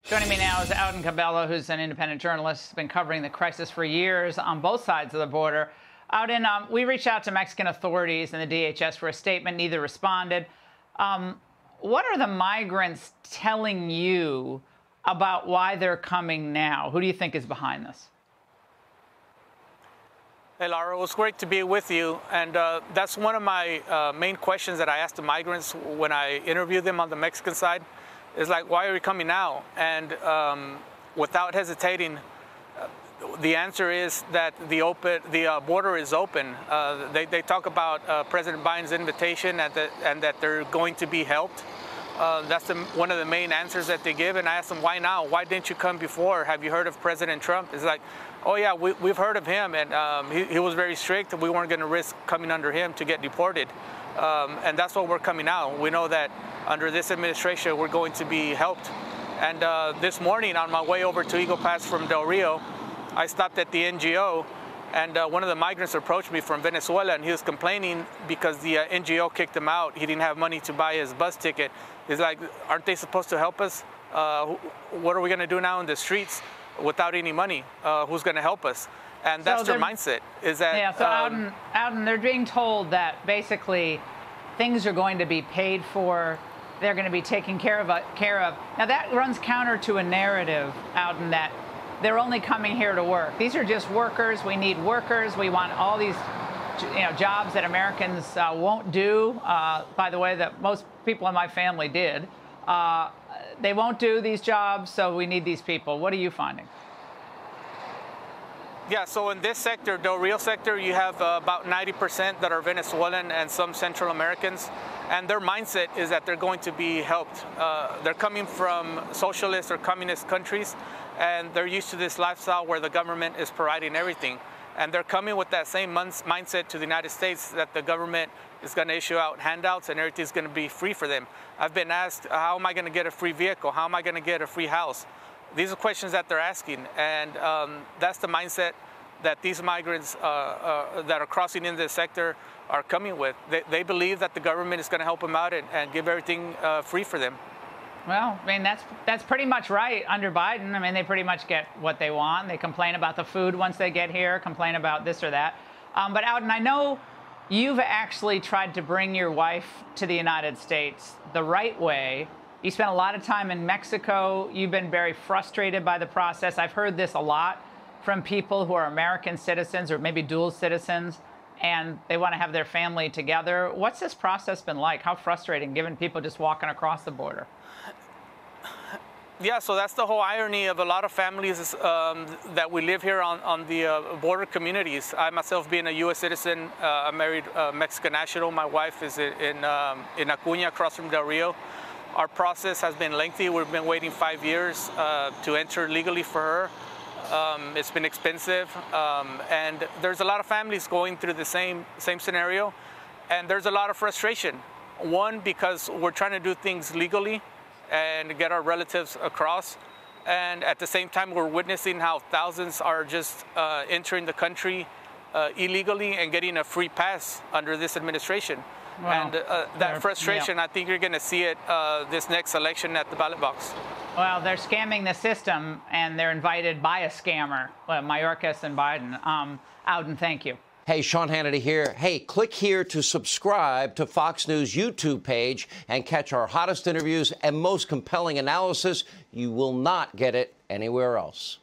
Joining me now is Auden Cabello, who's an independent journalist, been covering the crisis for years on both sides of the border. Auden, we reached out to Mexican authorities and the DHS for a statement. Neither responded. What are the migrants telling you about why they're coming now? Who do you think is behind this? Hey, Laura, it was great to be with you. And that's one of my main questions that I asked the migrants when I interviewed them on the Mexican side. Is like, why are we coming now? And without hesitating, the answer is that the border is open. They talk about President Biden's invitation and that they're going to be helped. That's one of the main answers that they give. And I asked them, why now? Why didn't you come before? Have you heard of President Trump? It's like, oh yeah, we've heard of him, and he was very strict, and we weren't going to risk coming under him to get deported. And that's why we're coming now. We know that under this administration, we're going to be helped. And this morning, on my way over to Eagle Pass from Del Rio, I stopped at the NGO, and one of the migrants approached me from Venezuela, and he was complaining because the NGO kicked him out. He didn't have money to buy his bus ticket. He's like, aren't they supposed to help us? What are we going to do now in the streets without any money? Who's going to help us? And that's their mindset. Is that yeah? So Auden, they're being told that basically things are going to be paid for. They're going to be taken care of. Now that runs counter to a narrative, Auden, that they're only coming here to work. These are just workers. We need workers. We want all these, jobs that Americans won't do. By the way, that most people in my family did. They won't do these jobs, so we need these people. What are you finding? Yeah, so in this sector, Del Rio sector, you have about 90% that are Venezuelan and some Central Americans. And their mindset is that they're going to be helped. They're coming from socialist or communist countries, and they're used to this lifestyle where the government is providing everything. And they're coming with that same mindset to the United States, that the government is going to issue out handouts and everything's going to be free for them. I've been asked, how am I going to get a free vehicle? How am I going to get a free house? These are questions that they're asking, and that's the mindset that these migrants that are crossing in this sector are coming with. They believe that the government is going to help them out and give everything free for them. Well, I mean, that's pretty much right under Biden. I mean, they pretty much get what they want. They complain about the food once they get here, complain about this or that. But Auden, I know you've actually tried to bring your wife to the United States the right way. You spent a lot of time in Mexico. You've been very frustrated by the process. I've heard this a lot from people who are American citizens or maybe dual citizens, and they want to have their family together. What's this process been like? How frustrating, given people just walking across the border? Yeah, so that's the whole irony of a lot of families that we live here on the border communities. I myself, being a U.S. citizen, a married Mexican national. My wife is in Acuña, across from Del Rio. Our process has been lengthy. We've been waiting 5 years to enter legally for her. It's been expensive, and there's a lot of families going through the same scenario, and there's a lot of frustration. One, because we're trying to do things legally and get our relatives across, and at the same time we're witnessing how thousands are just entering the country illegally and getting a free pass under this administration. Wow. And that frustration, yeah. I think you're going to see it this next election at the ballot box. Well, they're scamming the system, and they're invited by a scammer, Mayorkas and Biden. Auden, thank you. Hey, Sean Hannity here. Hey, click here to subscribe to Fox News YouTube page and catch our hottest interviews and most compelling analysis. You will not get it anywhere else.